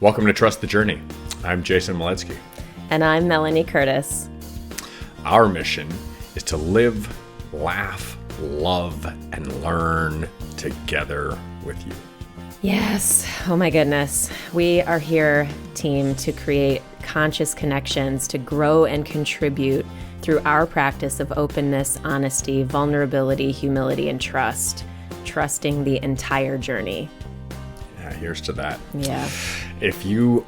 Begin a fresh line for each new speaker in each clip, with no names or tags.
Welcome to Trust the Journey. I'm Jason Maletsky.
And I'm Melanie Curtis.
Our mission is to live, laugh, love, and learn together with you.
Yes. Oh my goodness. We are here, team, to create conscious connections, to grow and contribute through our practice of openness, honesty, vulnerability, humility, and trust. Trusting the entire journey.
Yeah, here's to that.
Yeah.
If you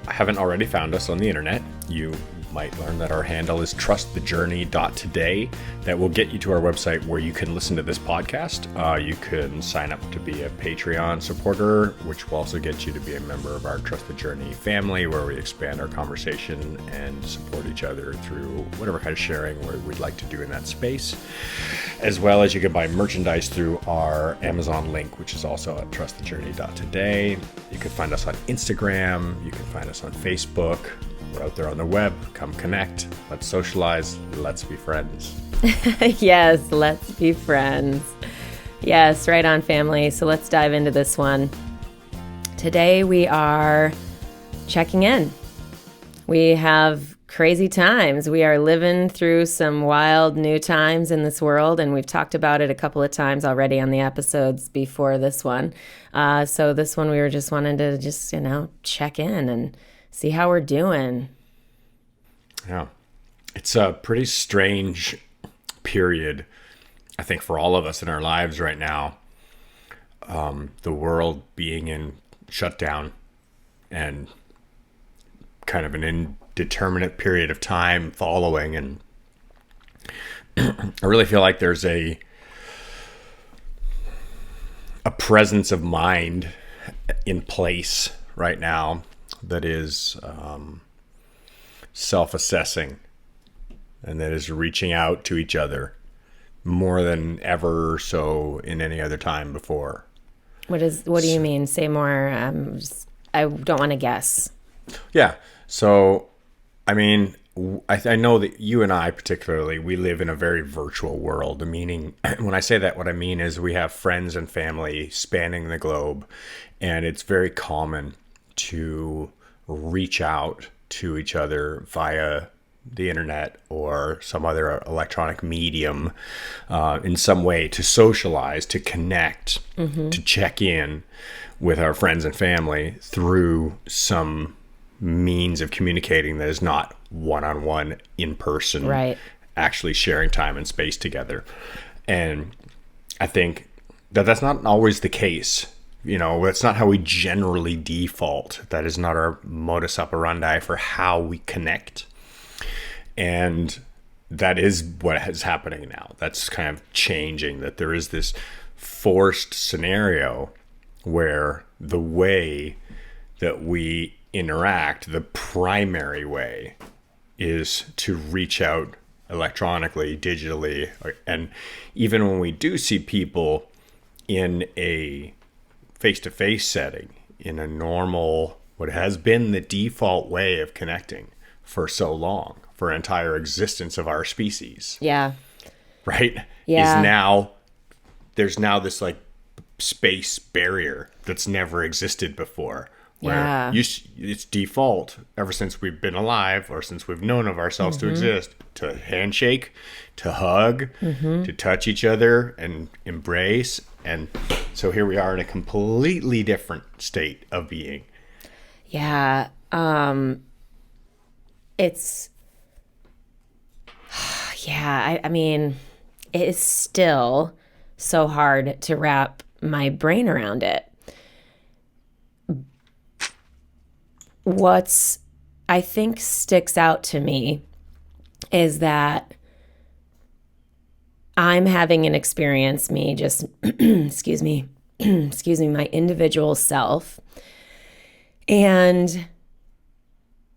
haven't already found us on the internet, you might learn that our handle is trustthejourney.today. That will get you to our website where you can listen to this podcast. You can sign up to be a Patreon supporter, which will also get you to be a member of our Trust the Journey family, where we expand our conversation and support each other through whatever kind of sharing we'd like to do in that space. As well as you can buy merchandise through our Amazon link, which is also at trustthejourney.today. You can find us on Instagram. You can find us on Facebook. We're out there on the web. Come connect. Let's socialize. Let's be friends.
Yes, let's be friends. Yes, right on, family. So let's dive into this one. Today we are checking in. We have crazy times. We are living through some wild new times in this world, and we've talked about it a couple of times already on the episodes before this one. So this one we were just wanting to check in and see how we're doing.
Yeah. It's a pretty strange period, I think, for all of us in our lives right now. The world being in shutdown and kind of an indeterminate period of time following. And I really feel like there's a presence of mind in place right now that is self-assessing and that is reaching out to each other more than ever so in any other time before.
What do you mean? Say more. I don't want to guess.
Yeah. So, I mean, I know that you and I particularly, we live in a very virtual world. Meaning, when I say that, what I mean is we have friends and family spanning the globe, and it's very common to reach out to each other via the internet or some other electronic medium in some way to socialize, to connect, to check in with our friends and family through some means of communicating that is not one-on-one, in person,
right? Actually
sharing time and space together. And I think that that's not always the case. You know, that's not how we generally default. That is not our modus operandi for how we connect. And that is what is happening now. That's kind of changing, that there is this forced scenario where the way that we interact, the primary way, is to reach out electronically, digitally. And even when we do see people in a face-to-face setting, in a normal, what has been the default way of connecting for so long, for entire existence of our species.
Yeah.
Right?
Yeah.
There's now this like space barrier that's never existed before. Where it's default ever since we've been alive, or since we've known of ourselves to exist, to handshake, to hug, to touch each other and embrace. And so here we are in a completely different state of being.
Yeah. I mean, it is still so hard to wrap my brain around it. What's I think sticks out to me is that I'm having an experience, me just, excuse me, my individual self. And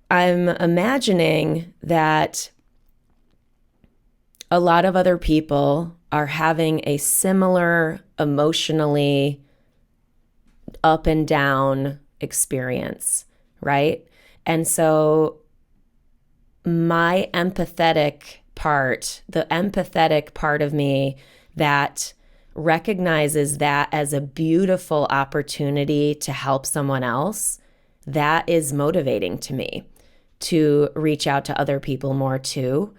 I'm imagining that a lot of other people are having a similar emotionally up and down experience, right? And so my empathetic part, the empathetic part of me that recognizes that as a beautiful opportunity to help someone else that is motivating to me to reach out to other people more too.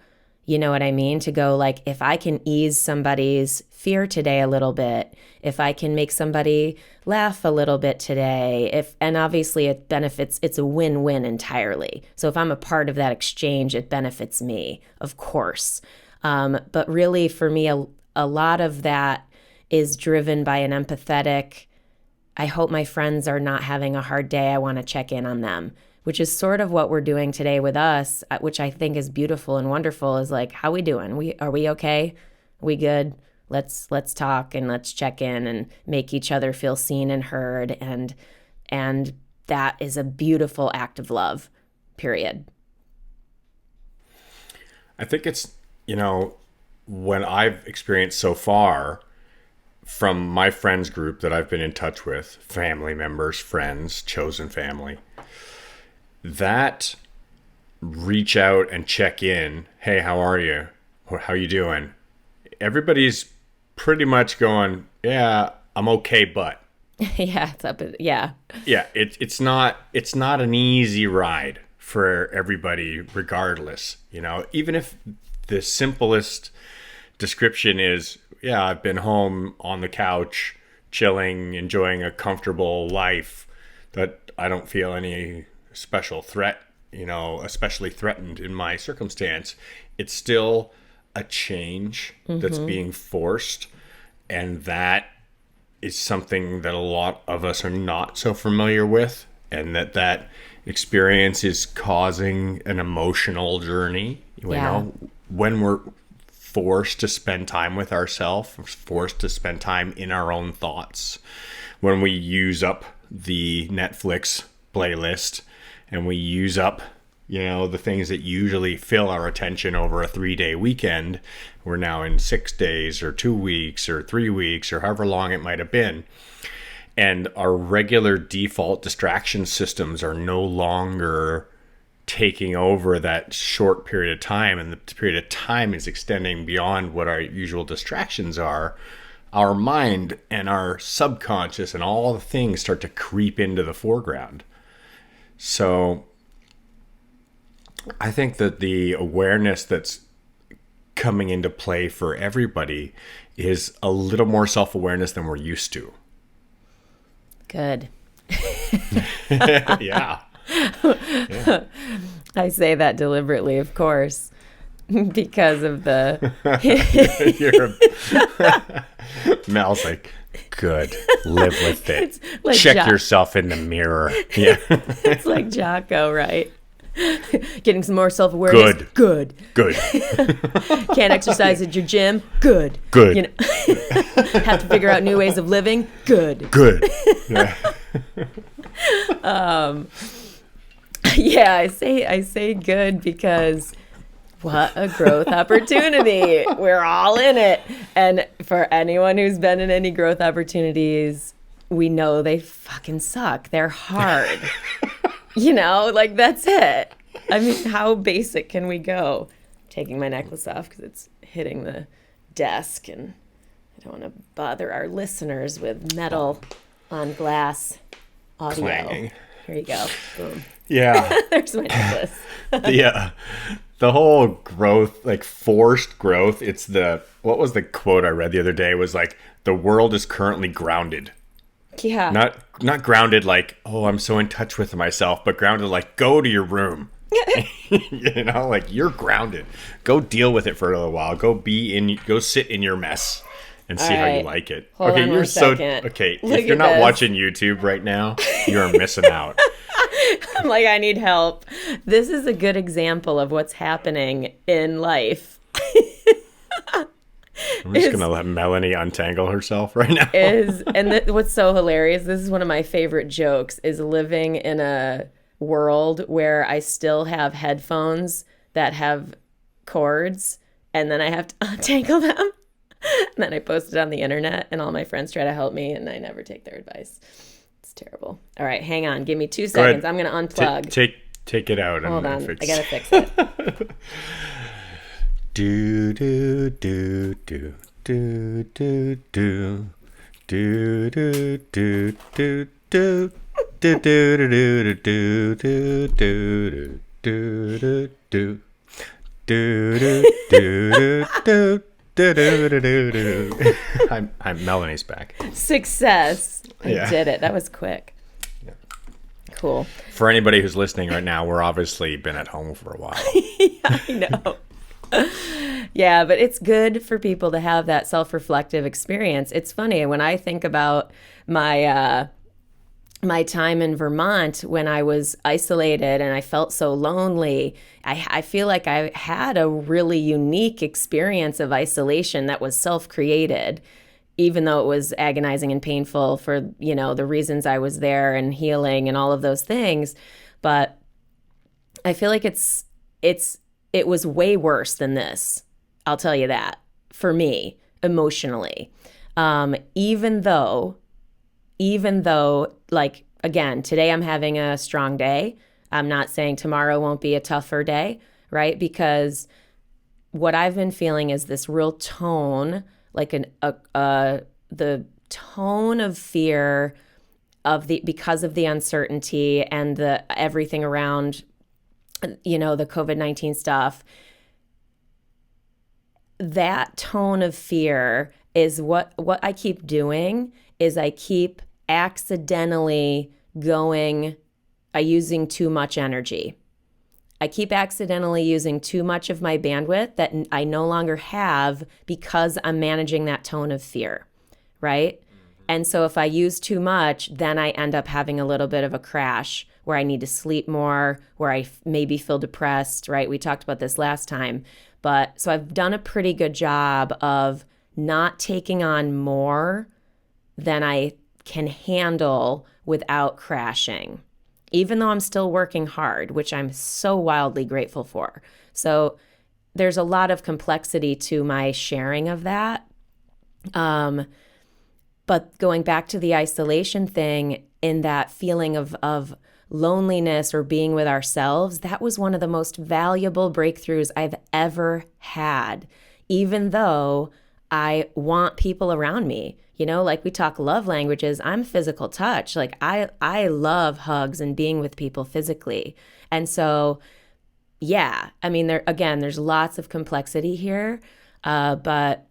You know what I mean? To go like, if I can ease somebody's fear today a little bit, if I can make somebody laugh a little bit today, and obviously it benefits, it's a win-win entirely. So if I'm a part of that exchange, it benefits me, of course. But really for me, a lot of that is driven by an empathetic, I hope my friends are not having a hard day. I want to check in on them, which is sort of what we're doing today with us, which I think is beautiful and wonderful, is like, how we doing? Are we okay? We good? Let's talk and let's check in and make each other feel seen and heard. And that is a beautiful act of love, period.
I think it's, when I've experienced so far from my friends group that I've been in touch with, family members, friends, chosen family, that reach out and check in. Hey, how are you? Or how you doing? Everybody's pretty much going, yeah, I'm okay, but.
Yeah, it's up. Yeah.
Yeah, it's not an easy ride for everybody, regardless. Even if the simplest description is, yeah, I've been home on the couch, chilling, enjoying a comfortable life, that I don't feel any special threat, especially threatened in my circumstance. It's still a change that's being forced, and that is something that a lot of us are not so familiar with, and that experience is causing an emotional journey. When we're forced to spend time with ourselves, forced to spend time in our own thoughts, when we use up the Netflix playlist and we use up the things that usually fill our attention over a 3-day weekend, we're now in 6 days or 2 weeks or 3 weeks or however long it might have been. And our regular default distraction systems are no longer taking over that short period of time, and the period of time is extending beyond what our usual distractions are. Our mind and our subconscious and all the things start to creep into the foreground. So I think that the awareness that's coming into play for everybody is a little more self-awareness than we're used to.
Good.
Yeah.
I say that deliberately, of course, because of the...
Mel's like, good, live with it.
Like
check yourself in the mirror. Yeah.
It's like Jocko, right? Getting some more self-awareness. Good. Can't exercise at your gym. Good. Have to figure out new ways of living. Good. Yeah. Yeah, I say good because what a growth opportunity. We're all in it. And for anyone who's been in any growth opportunities, we know they fucking suck. They're hard. That's it. I mean, how basic can we go? I'm taking my necklace off because it's hitting the desk, and I don't want to bother our listeners with metal on glass audio.
Clanging.
Here you go. Boom.
Yeah.
There's my necklace.
The whole growth, like forced growth, what was the quote I read the other day was like, the world is currently grounded.
Yeah.
Not grounded like, oh, I'm so in touch with myself, but grounded like, go to your room. Like you're grounded. Go deal with it for a little while. Go sit in your mess and see how you like it.
Hold on
you're
one second.
Okay,
Look
if you're
at
not
this.
watching YouTube right now, you are missing out.
I'm like, I need help. This is a good example of what's happening in life.
I'm just going to let Melanie untangle herself right now.
What's so hilarious, this is one of my favorite jokes, is living in a world where I still have headphones that have cords, and then I have to untangle them. And then I post it on the internet, and all my friends try to help me, and I never take their advice. It's terrible. All right, hang on. Give me 2 seconds. I'm going to unplug.
Take it out.
Hold on. I got to fix it.
Do do do do do do do do do do do Do do do do do do do do do do do do do do. I'm Melanie's back.
Success. I
Yeah.
did it. That was quick.
Yeah.
Cool.
For anybody who's listening right now, we're obviously been at home for a while.
I know. Yeah, but it's good for people to have that self-reflective experience. It's funny when I think about my time in Vermont when I was isolated and I felt so lonely. I feel like I had a really unique experience of isolation that was self-created, even though it was agonizing and painful for, the reasons I was there and healing and all of those things. But I feel like it was way worse than this. I'll tell you that, for me, emotionally. Even though, like, again, today I'm having a strong day. I'm not saying tomorrow won't be a tougher day, right? Because what I've been feeling is this real tone, like the tone of fear because of the uncertainty and the everything around, the COVID-19 stuff. That tone of fear is what I keep doing is I keep accidentally using too much energy. I keep accidentally using too much of my bandwidth that I no longer have because I'm managing that tone of fear, right? And so if I use too much, then I end up having a little bit of a crash where I need to sleep more, where I maybe feel depressed, right? We talked about this last time. But so I've done a pretty good job of not taking on more than I can handle without crashing, even though I'm still working hard, which I'm so wildly grateful for. So there's a lot of complexity to my sharing of that. But going back to the isolation thing, in that feeling of loneliness or being with ourselves, that was one of the most valuable breakthroughs I've ever had, even though I want people around me. Like we talk love languages, I'm physical touch. Like I love hugs and being with people physically. And so, yeah, I mean, there's lots of complexity here. But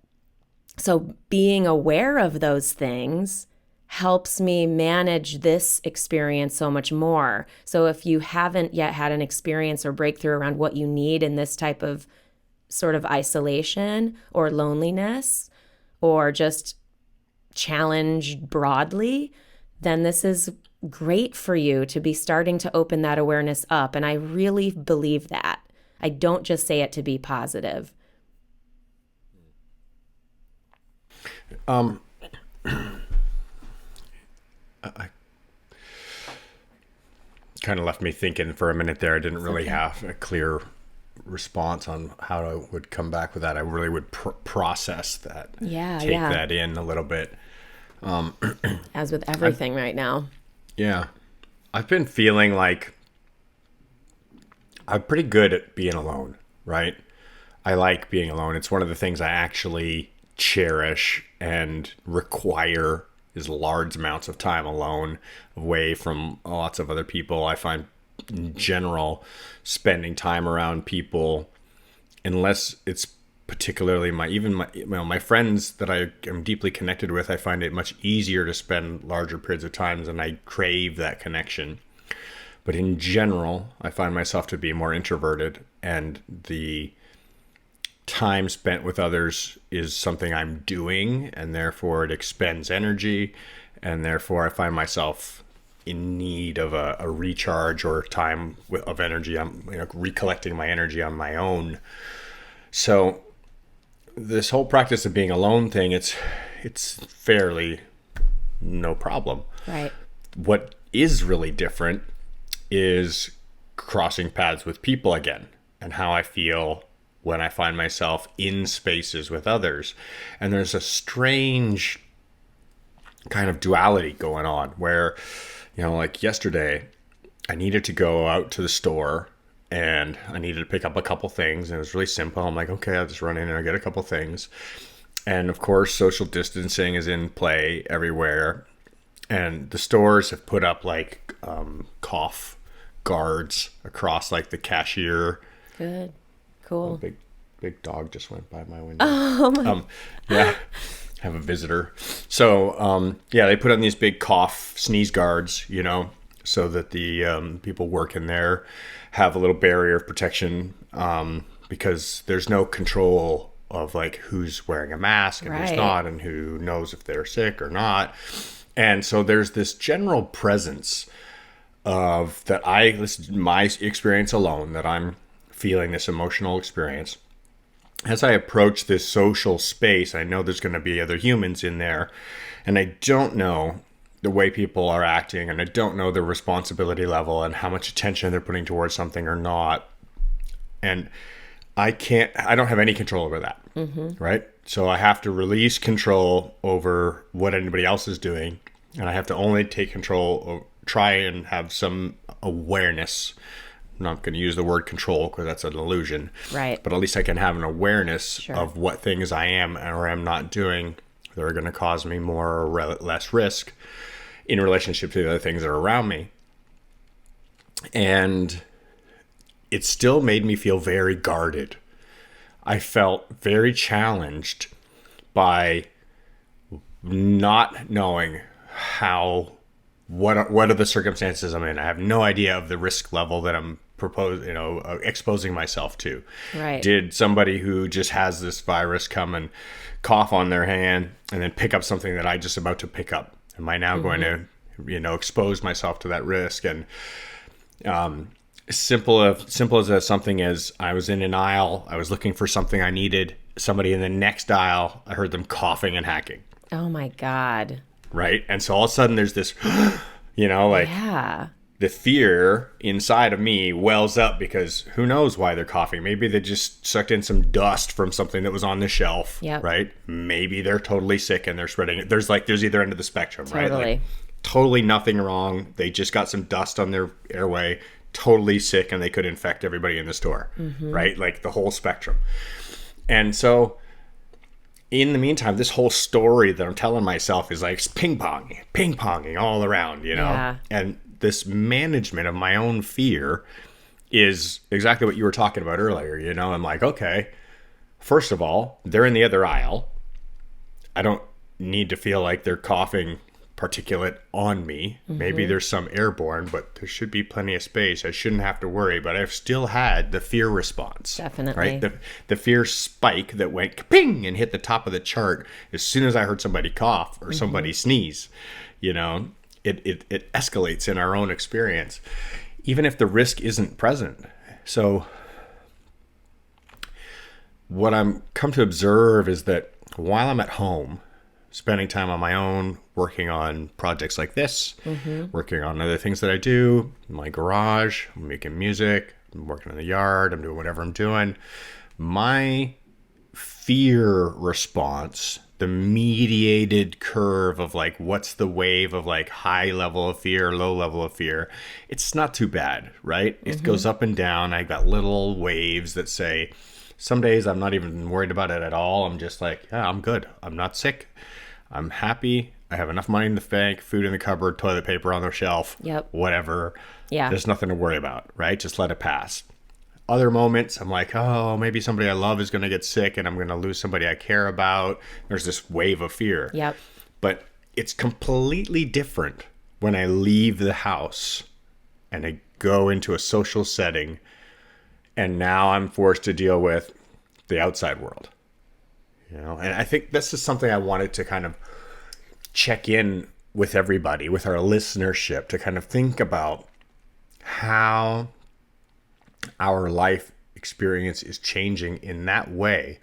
so being aware of those things helps me manage this experience so much more. So if you haven't yet had an experience or breakthrough around what you need in this type of sort of isolation or loneliness or just challenge broadly, then this is great for you to be starting to open that awareness up. And I really believe that. I don't just say it to be positive.
I kind of left me thinking for a minute there. I didn't really have a clear response on how I would come back with that. I really would process that, take that in a little bit.
As with everything right now.
Yeah. I've been feeling like I'm pretty good at being alone, right? I like being alone. It's one of the things I actually cherish and require is large amounts of time alone, away from lots of other people. I find in general spending time around people, unless it's particularly my friends that I am deeply connected with, I find it much easier to spend larger periods of time and I crave that connection. But in general, I find myself to be more introverted, and the time spent with others is something I'm doing, and therefore it expends energy, and therefore I find myself in need of a recharge or time of energy. I'm recollecting my energy on my own. So this whole practice of being alone thing, it's fairly no problem.
Right.
What is really different is crossing paths with people again, and how I feel when I find myself in spaces with others. And there's a strange kind of duality going on where, like yesterday, I needed to go out to the store and I needed to pick up a couple things, and it was really simple. I'm like, okay, I'll just run in and I'll get a couple things. And of course, social distancing is in play everywhere. And the stores have put up like cough guards across like the cashier.
Good. Cool.
Big dog just went by my window. Oh my. Yeah. Have a visitor. So, they put on these big cough sneeze guards, so that the people working there have a little barrier of protection, because there's no control of like who's wearing a mask and who's not, and who knows if they're sick or not. And so there's this general presence of that this is my experience alone, that I'm feeling this emotional experience. As I approach this social space, I know there's going to be other humans in there, and I don't know the way people are acting, and I don't know their responsibility level and how much attention they're putting towards something or not. And I don't have any control over that, right? So I have to release control over what anybody else is doing, and I have to only take control, try and have some awareness. I'm not going to use the word control because that's an illusion.
Right.
But at least I can have an awareness of what things I am or am not doing that are going to cause me more or less risk in relationship to the other things that are around me. And it still made me feel very guarded. I felt very challenged by not knowing what are the circumstances I'm in. I have no idea of the risk level that I'm exposing myself to.
Right.
Did somebody who just has this virus come and cough on their hand and then pick up something that I just about to pick up? Am I now going to, expose myself to that risk? And simple as something as I was in an aisle, I was looking for something I needed. Somebody in the next aisle, I heard them coughing and hacking.
Oh my God.
Right. And so all of a sudden there's this, the fear inside of me wells up, because who knows why they're coughing. Maybe they just sucked in some dust from something that was on the shelf.
Yep.
Right. Maybe they're totally sick and they're spreading it. There's either end of the spectrum, right?
Totally.
Like, totally nothing wrong. They just got some dust on their airway, totally sick, and they could infect everybody in the store. Right. Like the whole spectrum. And so in the meantime, this whole story that I'm telling myself is like ping-ponging all around,
Yeah.
And this management of my own fear is exactly what you were talking about earlier. I'm like, okay, first of all, they're in the other aisle. I don't need to feel like they're coughing particulate on me. Maybe there's some airborne, but there should be plenty of space. I shouldn't have to worry, but I've still had the fear response.
Definitely.
Right? The fear spike that went ping and hit the top of the chart as soon as I heard somebody cough or somebody sneeze. It escalates in our own experience, even if the risk isn't present. So what I'm come to observe is that while I'm at home, spending time on my own, working on projects like this, working on other things that I do in my garage, I'm making music, I'm working in the yard, I'm doing whatever I'm doing. My fear response, the mediated curve of like, what's the wave of like high level of fear, low level of fear, it's not too bad, right? It goes up and down. I got little waves that say, some days I'm not even worried about it at all. I'm just like, yeah, I'm good. I'm not sick. I'm happy. I have enough money in the bank, food in the cupboard, toilet paper on the shelf, whatever.
Yeah.
There's nothing to worry about, right? Just let it pass. Other moments, I'm like, oh, maybe somebody I love is going to get sick and I'm going to lose somebody I care about. There's this wave of fear.
Yep.
But it's completely different when I leave the house and I go into a social setting, and now I'm forced to deal with the outside world. And I think this is something I wanted to kind of check in with everybody, with our listenership, to kind of think about how our life experience is changing in that way.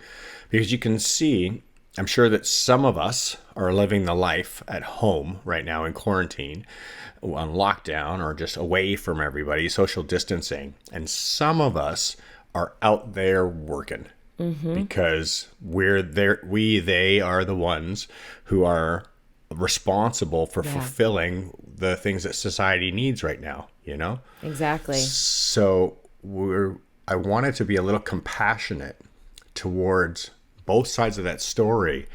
Because you can see, I'm sure that some of us are living the life at home right now in quarantine, on lockdown, or just away from everybody, social distancing. And some of us are out there working. Because they are the ones who are responsible for fulfilling the things that society needs right now,
Exactly.
So I wanted to be a little compassionate towards both sides of that story,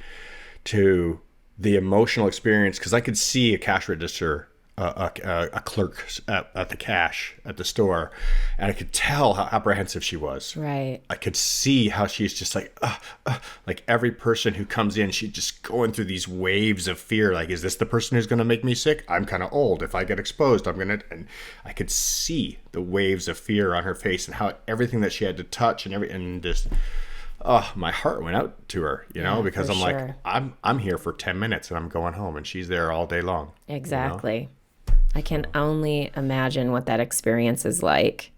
to the emotional experience, because I could see a cash register a clerk at the cash at the store, and I could tell how apprehensive she was.
Right.
I could see how she's just like every person who comes in, she's just going through these waves of fear. Like, is this the person who's going to make me sick? I'm kind of old. If I get exposed, I'm going to, and I could see the waves of fear on her face and how everything that she had to touch and just, oh, my heart went out to her, because I'm like, I'm here for 10 minutes and I'm going home, and she's there all day long.
Exactly. I can only imagine what that experience is like.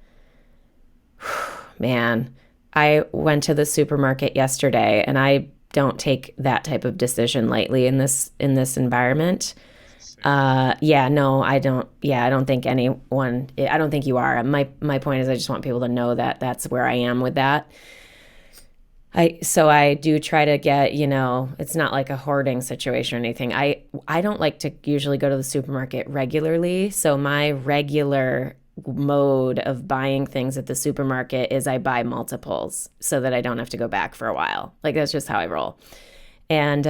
Man, I went to the supermarket yesterday, and I don't take that type of decision lightly in this environment. No, I don't. Yeah, I don't think anyone. I don't think you are. My point is, I just want people to know that that's where I am with that. So I do try to get, it's not like a hoarding situation or anything. I don't like to usually go to the supermarket regularly. So my regular mode of buying things at the supermarket is I buy multiples so that I don't have to go back for a while. Like, that's just how I roll. And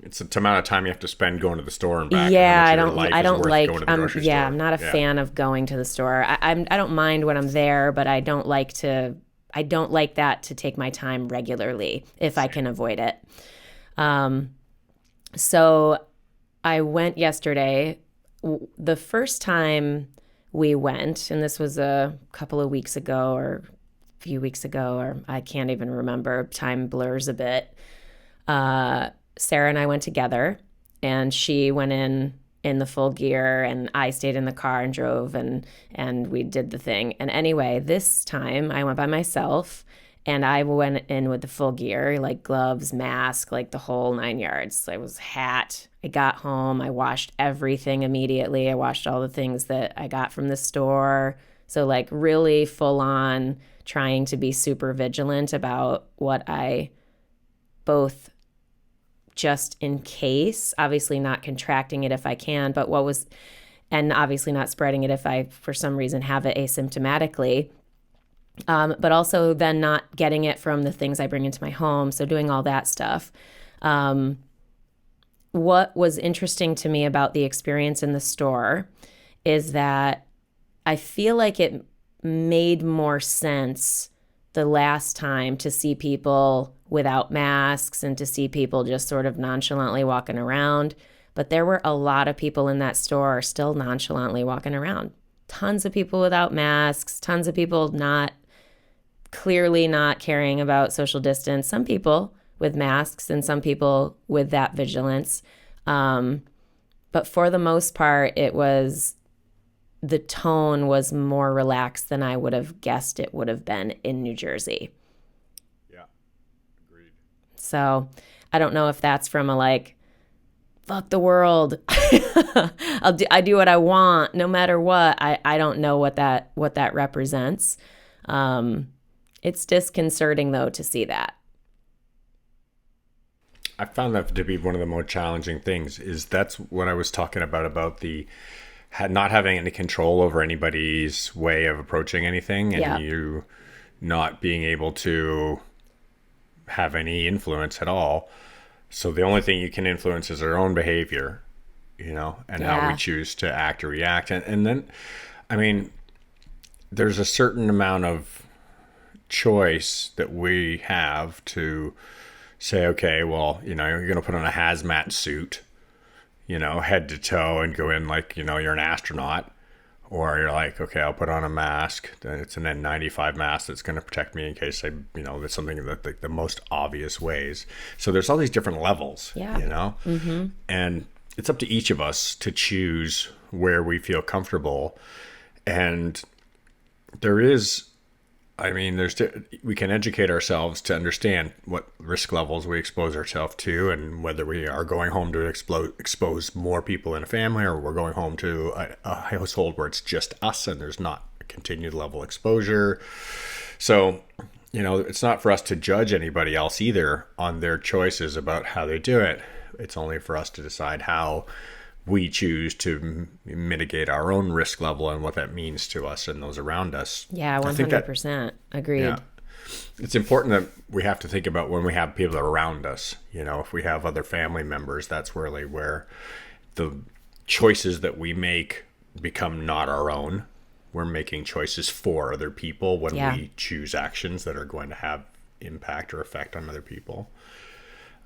it's the amount of time you have to spend going to the store and back.
Yeah,
I don't like.
I'm not a fan of going to the store. I don't mind when I'm there, but I don't like that to take my time regularly if I can avoid it. So I went yesterday. The first time we went, and this was a couple of weeks ago or a few weeks ago, or I can't even remember. Time blurs a bit. Sarah and I went together, and she went in the full gear, and I stayed in the car and drove, and we did the thing. And anyway, this time I went by myself, and I went in with the full gear, like gloves, mask, like the whole 9 yards. I was hat. I got home. I washed everything immediately. I washed all the things that I got from the store. So like really full on trying to be super vigilant about what I both just in case, obviously not contracting it if I can, but and obviously not spreading it if I, for some reason, have it asymptomatically, but also then not getting it from the things I bring into my home. So doing all that stuff. What was interesting to me about the experience in the store is that I feel like it made more sense the last time to see people without masks and to see people just sort of nonchalantly walking around. But there were a lot of people in that store still nonchalantly walking around. Tons of people without masks, tons of people clearly not caring about social distance. Some people with masks and some people with that vigilance. But for the most part, the tone was more relaxed than I would have guessed it would have been in New Jersey.
Yeah, agreed.
So I don't know if that's from a like, fuck the world. I do what I want no matter what. I don't know what that represents. It's disconcerting though to see that.
I found that to be one of the more challenging things. That's what I was talking about the not having any control over anybody's way of approaching anything, and you not being able to have any influence at all. So the only thing you can influence is our own behavior, and how we choose to act or react. And then, I mean, there's a certain amount of choice that we have to say, okay, well, you're going to put on a hazmat suit, head to toe, and go in like, you're an astronaut. Or you're like, okay, I'll put on a mask. It's an N95 mask that's going to protect me in case there's something that like the most obvious ways. So there's all these different levels,
Mm-hmm.
And it's up to each of us to choose where we feel comfortable. And we can educate ourselves to understand what risk levels we expose ourselves to, and whether we are going home to expose more people in a family, or we're going home to a household where it's just us and there's not a continued level exposure. So, it's not for us to judge anybody else either on their choices about how they do it. It's only for us to decide how we choose to mitigate our own risk level and what that means to us and those around us.
Yeah, 100%. Agreed. Yeah.
It's important that we have to think about when we have people around us. If we have other family members, that's really where the choices that we make become not our own. We're making choices for other people when we choose actions that are going to have impact or effect on other people.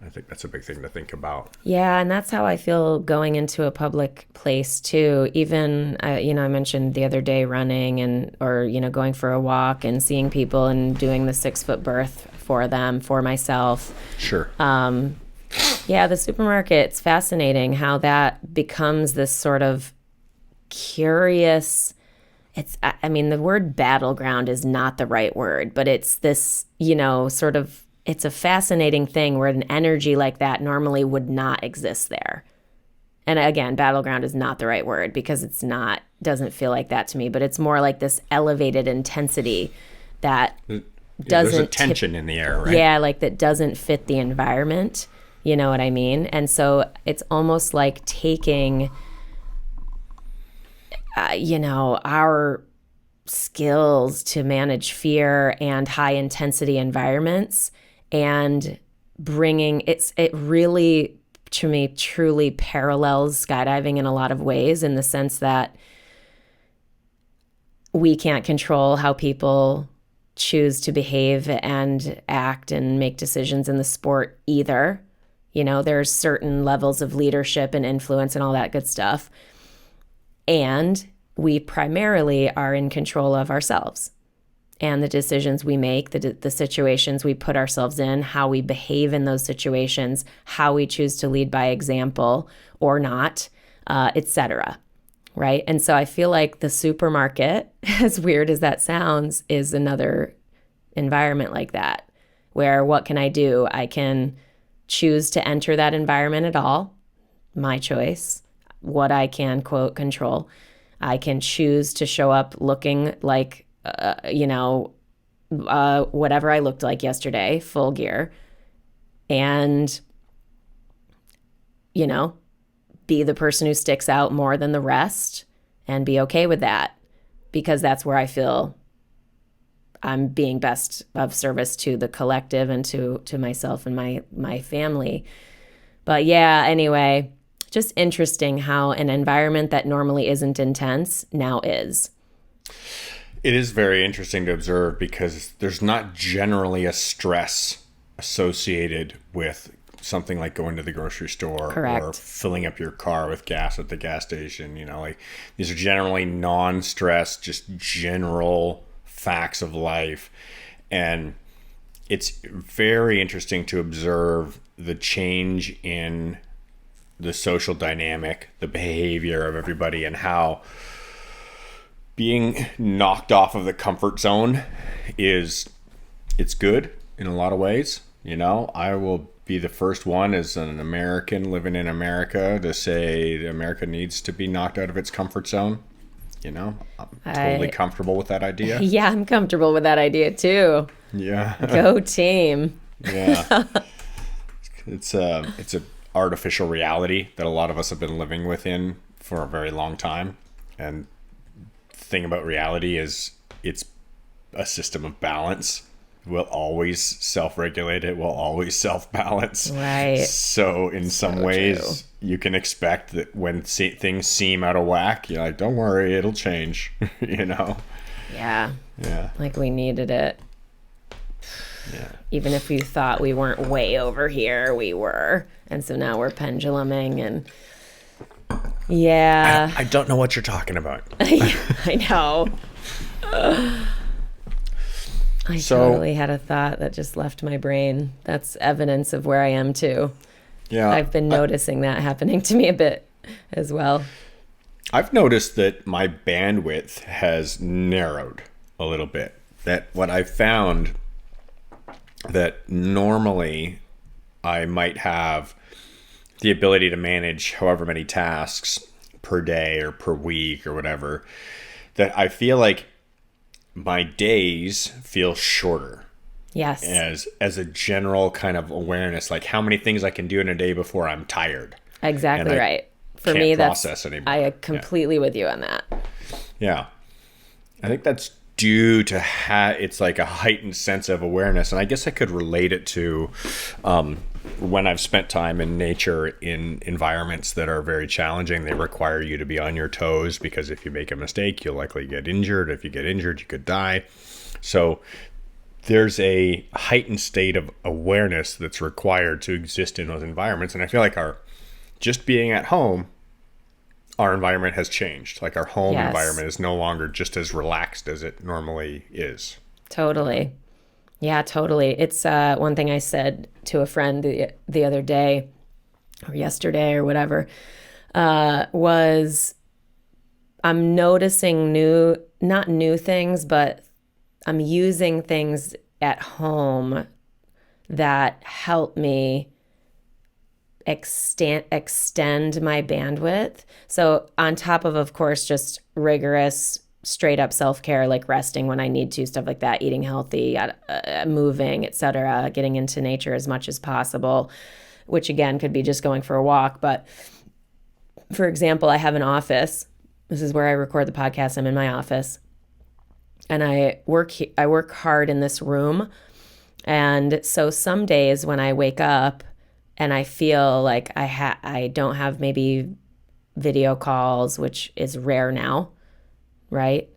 I think that's a big thing to think about.
Yeah, and that's how I feel going into a public place too. Even, I mentioned the other day running or going for a walk and seeing people and doing the 6-foot berth for them, for myself.
Sure.
Yeah, the supermarket, it's fascinating how that becomes this sort of curious, the word battleground is not the right word, but it's this, sort of, it's a fascinating thing where an energy like that normally would not exist there. And again, battleground is not the right word because doesn't feel like that to me, but it's more like this elevated intensity that doesn't...
There's a tension in the air, right?
Yeah, like that doesn't fit the environment. You know what I mean? And so it's almost like taking, our skills to manage fear and high intensity environments and bringing it really, to me, truly parallels skydiving in a lot of ways, in the sense that we can't control how people choose to behave and act and make decisions in the sport either. There's certain levels of leadership and influence and all that good stuff. And we primarily are in control of ourselves and the decisions we make, the situations we put ourselves in, how we behave in those situations, how we choose to lead by example or not, etc. Right? And so I feel like the supermarket, as weird as that sounds, is another environment like that, where what can I do? I can choose to enter that environment at all, my choice, what I can, quote, control. I can choose to show up looking like, whatever I looked like yesterday, full gear, and, be the person who sticks out more than the rest and be okay with that, because that's where I feel I'm being best of service to the collective and to myself and my family. But yeah, anyway, just interesting how an environment that normally isn't intense now is.
It is very interesting to observe because there's not generally a stress associated with something like going to the grocery store.
Correct.
Or filling up your car with gas at the gas station. These are generally non-stress, just general facts of life. And it's very interesting to observe the change in the social dynamic, the behavior of everybody, and how being knocked off of the comfort zone it's good in a lot of ways. I will be the first one as an American living in America to say America needs to be knocked out of its comfort zone. I'm totally comfortable with that idea.
Yeah, I'm comfortable with that idea too.
Yeah.
Go team.
Yeah. It's a artificial reality that a lot of us have been living within for a very long time. And the thing about reality is it's a system of balance. We'll always self-regulate. It will always self-balance.
Right.
So in some ways, true. You can expect that when things seem out of whack, you're like, don't worry, it'll change, Yeah.
Yeah. Like we needed it.
Yeah.
Even if you thought we weren't way over here, we were. And so now we're penduluming and yeah.
I don't know what you're talking about.
I know. I totally had a thought that just left my brain. That's evidence of where I am too.
Yeah.
I've been noticing that happening to me a bit as well.
I've noticed that my bandwidth has narrowed a little bit. That what I found that normally I might have the ability to manage however many tasks per day or per week or whatever, that I feel like my days feel shorter.
Yes.
As a general kind of awareness, like how many things I can do in a day before I'm tired.
Exactly right. For me, that's anymore. I am completely with you on that.
Yeah. I think that's due to it's like a heightened sense of awareness. And I guess I could relate it to when I've spent time in nature in environments that are very challenging, they require you to be on your toes, because if you make a mistake, you'll likely get injured. If you get injured, you could die. So there's a heightened state of awareness that's required to exist in those environments. And I feel like our just being at home, our environment has changed. Like our home
Yes.
environment is no longer just as relaxed as it normally is.
Totally. Yeah, totally. It's one thing I said to a friend the other day or yesterday or whatever, was I'm noticing not new things, but I'm using things at home that help me extend my bandwidth. So on top of course, just rigorous, straight up self-care, like resting when I need to, stuff like that, eating healthy, moving, etc., getting into nature as much as possible, which again could be just going for a walk. But for example, I have an office. This is where I record the podcast. I'm in my office, and I work hard in this room. And so some days when I wake up and I feel like I don't have maybe video calls, which is rare now, right?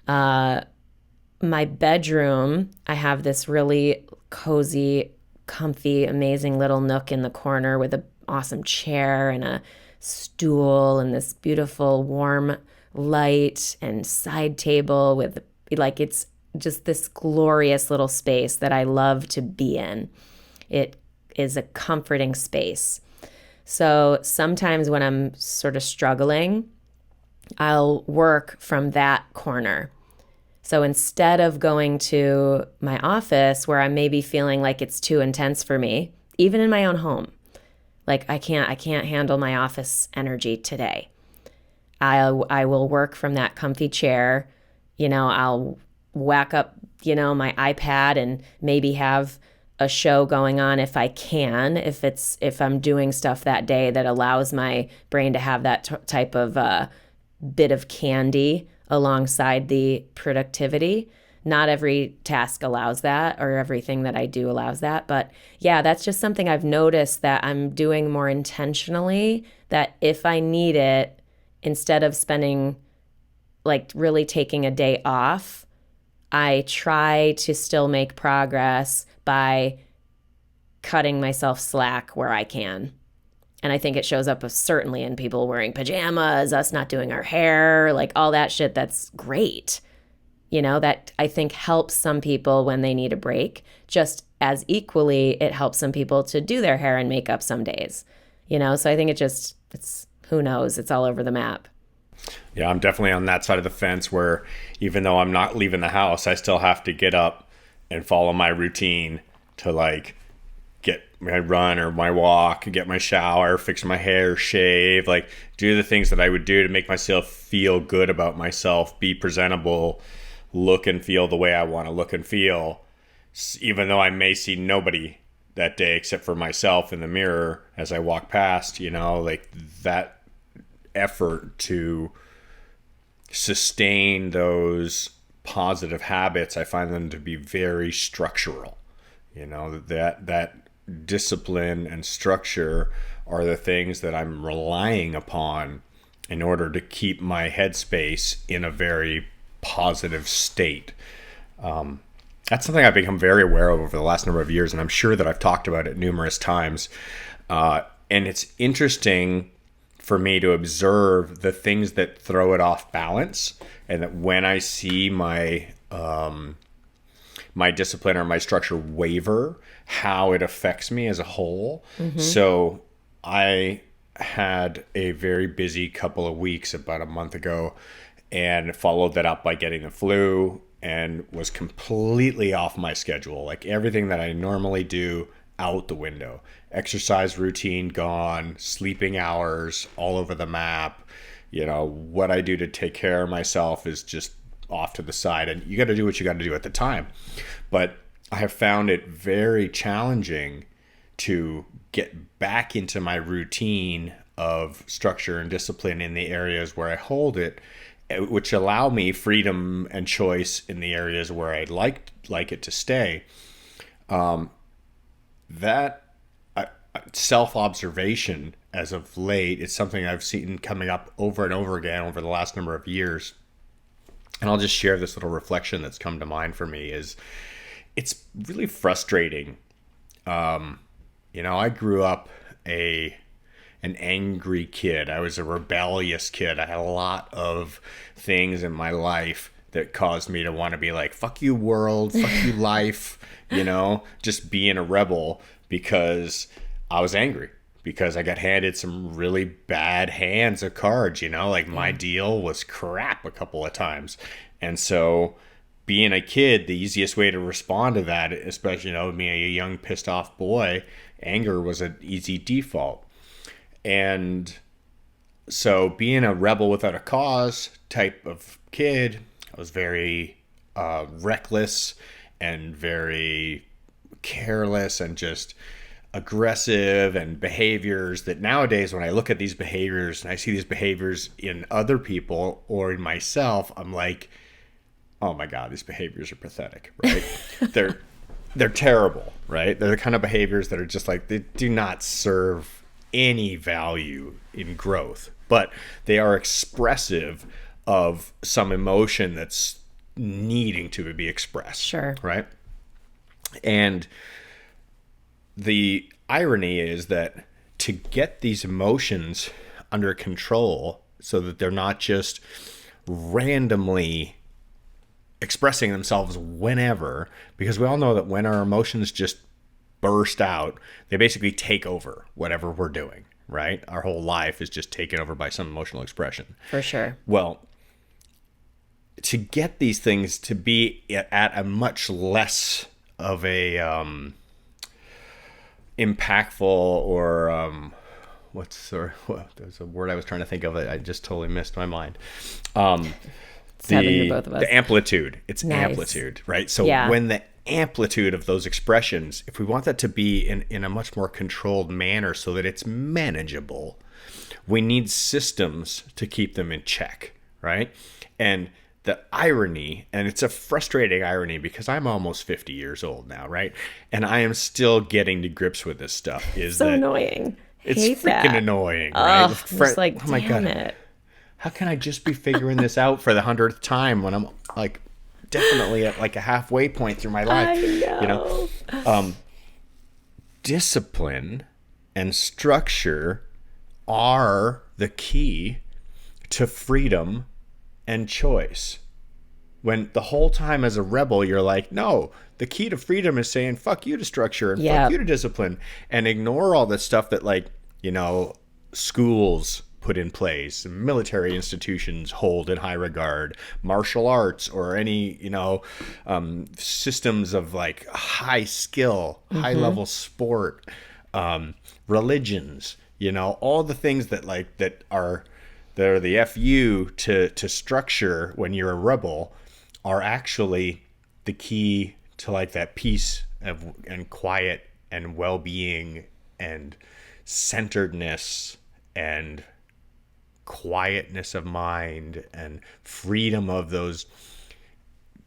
My bedroom, I have this really cozy, comfy, amazing little nook in the corner with an awesome chair and a stool and this beautiful warm light and side table with, like, it's just this glorious little space that I love to be in. It is a comforting space. So sometimes when I'm sort of struggling, I'll work from that corner. So instead of going to my office where I may be feeling like it's too intense for me, even in my own home, like I can't handle my office energy today, I will work from that comfy chair. I'll whack up, my iPad and maybe have a show going on if I can, if I'm doing stuff that day that allows my brain to have that type of bit of candy alongside the productivity. Not every task allows that, or everything that I do allows that. But yeah, that's just something I've noticed that I'm doing more intentionally, that if I need it, instead of spending, like, really taking a day off, I try to still make progress by cutting myself slack where I can. And I think it shows up certainly in people wearing pajamas, us not doing our hair, like all that shit. That's great. That I think helps some people when they need a break, just as equally it helps some people to do their hair and makeup some days. So I think it's who knows, it's all over the map.
Yeah, I'm definitely on that side of the fence where even though I'm not leaving the house, I still have to get up and follow my routine to, like, get my run or my walk, get my shower, fix my hair, shave, like do the things that I would do to make myself feel good about myself, be presentable, look and feel the way I want to look and feel, even though I may see nobody that day except for myself in the mirror as I walk past, like that effort to sustain those positive habits. I find them to be very structural. That discipline and structure are the things that I'm relying upon in order to keep my headspace in a very positive state. That's something I've become very aware of over the last number of years, and I'm sure that I've talked about it numerous times. And it's interesting for me to observe the things that throw it off balance, and that when I see my my discipline or my structure waver, how it affects me as a whole. Mm-hmm. So I had a very busy couple of weeks about a month ago, and followed that up by getting the flu, and was completely off my schedule. Like everything that I normally do, out the window. Exercise routine gone, sleeping hours all over the map. What I do to take care of myself is just off to the side, and you got to do what you got to do at the time. But I have found it very challenging to get back into my routine of structure and discipline in the areas where I hold it, which allow me freedom and choice in the areas where I'd like it to stay. That self-observation as of late. It's something I've seen coming up over and over again over the last number of years. And I'll just share this little reflection that's come to mind for me is it's really frustrating. I grew up an angry kid. I was a rebellious kid. I had a lot of things in my life that caused me to want to be like, fuck you world, fuck you life, just being a rebel because I was angry. Because I got handed some really bad hands of cards, like my deal was crap a couple of times. And so being a kid, the easiest way to respond to that, especially, being a young pissed off boy, anger was an easy default. And so being a rebel without a cause type of kid, I was very reckless and very careless and just aggressive, and behaviors that nowadays when I look at these behaviors and I see these behaviors in other people or in myself, I'm like, oh my God, these behaviors are pathetic, right? They're terrible, right? They're the kind of behaviors that are just like, they do not serve any value in growth, but they are expressive of some emotion that's needing to be expressed.
Sure.
Right? And the irony is that to get these emotions under control so that they're not just randomly expressing themselves whenever, because we all know that when our emotions just burst out, they basically take over whatever we're doing, right? Our whole life is just taken over by some emotional expression.
For sure.
Well, to get these things to be at a much less of a impactful or there's a word I was trying to think of that I just totally missed my mind. The amplitude. It's nice. Amplitude, right? So when the amplitude of those expressions, if we want that to be in a much more controlled manner so that it's manageable, we need systems to keep them in check, right? And the irony, and it's a frustrating irony because I'm almost 50 years old now, right? And I am still getting to grips with this stuff. Is
so
that
annoying.
It's
hate
freaking
that.
Annoying, right?
Just like, oh my God.
It. How can I just be figuring this out for the 100th time when I'm like definitely at like a halfway point through my life?
I know.
Discipline and structure are the key to freedom and choice. When the whole time as a rebel, you're like, no, the key to freedom is saying fuck you to structure and fuck you to discipline, and ignore all this stuff that schools put in place, military institutions hold in high regard, martial arts, or any, systems of like high skill, high level sport, religions, all the things that are the FU to structure when you're a rebel are actually the key to like that peace and quiet and well-being and centeredness and quietness of mind and freedom of those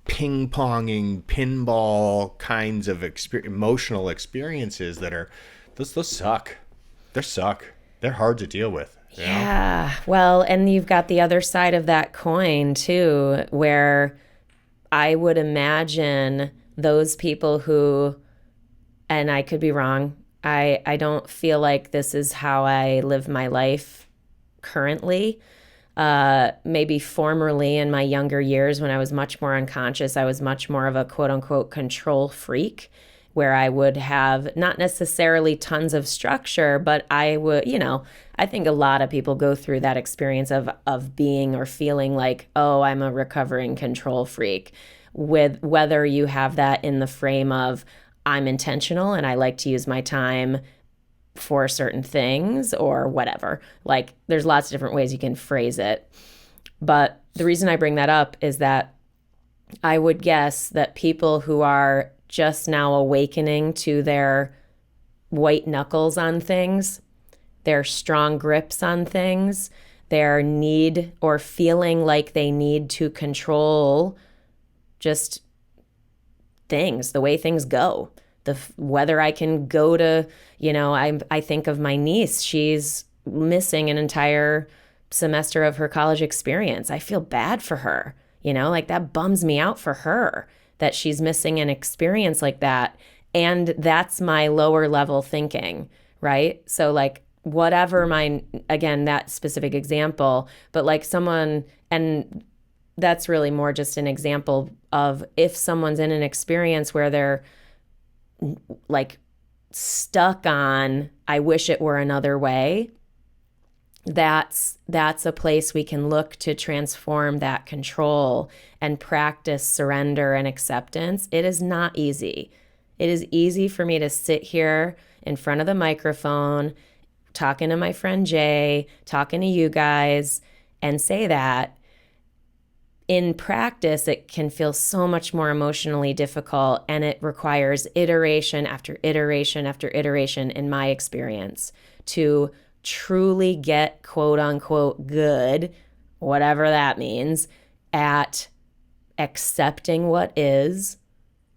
ping-ponging, pinball kinds of emotional experiences that are, those suck. They suck. They're hard to deal with.
Yeah. Well, and you've got the other side of that coin too, where I would imagine those people who, and I could be wrong, I don't feel like this is how I live my life currently. Maybe formerly in my younger years when I was much more unconscious, I was much more of a quote unquote control freak, where I would have not necessarily tons of structure, but I would, I think a lot of people go through that experience of being or feeling like, oh, I'm a recovering control freak, with whether you have that in the frame of I'm intentional and I like to use my time for certain things or whatever. Like there's lots of different ways you can phrase it. But the reason I bring that up is that I would guess that people who are just now awakening to their white knuckles on things, their strong grips on things, their need or feeling like they need to control just things, the way things go, whether I can go to, I think of my niece. She's missing an entire semester of her college experience. I feel bad for her, like that bums me out for her that she's missing an experience like that. And that's my lower level thinking, right? So like whatever again, that specific example, but like someone, and that's really more just an example of if someone's in an experience where they're like stuck on, I wish it were another way. That's a place we can look to transform that control and practice surrender and acceptance. It is not easy. It is easy for me to sit here in front of the microphone, talking to my friend Jay, talking to you guys, and say that. In practice, it can feel so much more emotionally difficult, and it requires iteration after iteration after iteration, in my experience, to truly get quote unquote good, whatever that means, at accepting what is,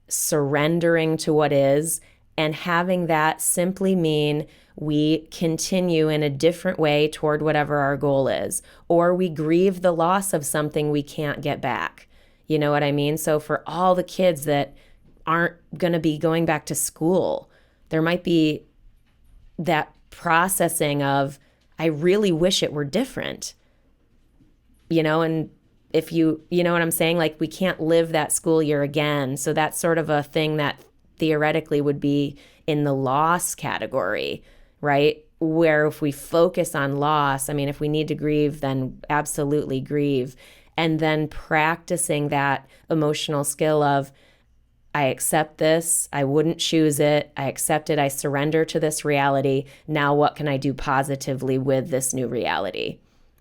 surrendering to what is, and having that simply mean we continue in a different way toward whatever our goal is, or we grieve the loss of something we can't get back. You know what I mean? So for all the kids that aren't going to be going back to school, there might be that processing of, I really wish it were different, and if you know what I'm saying? Like we can't live that school year again. So that's sort of a thing that theoretically would be in the loss category, right? Where if we focus on loss, if we need to grieve, then absolutely grieve. And then practicing that emotional skill of, I accept this, I wouldn't choose it, I accept it, I surrender to this reality. Now what can I do positively with this new reality?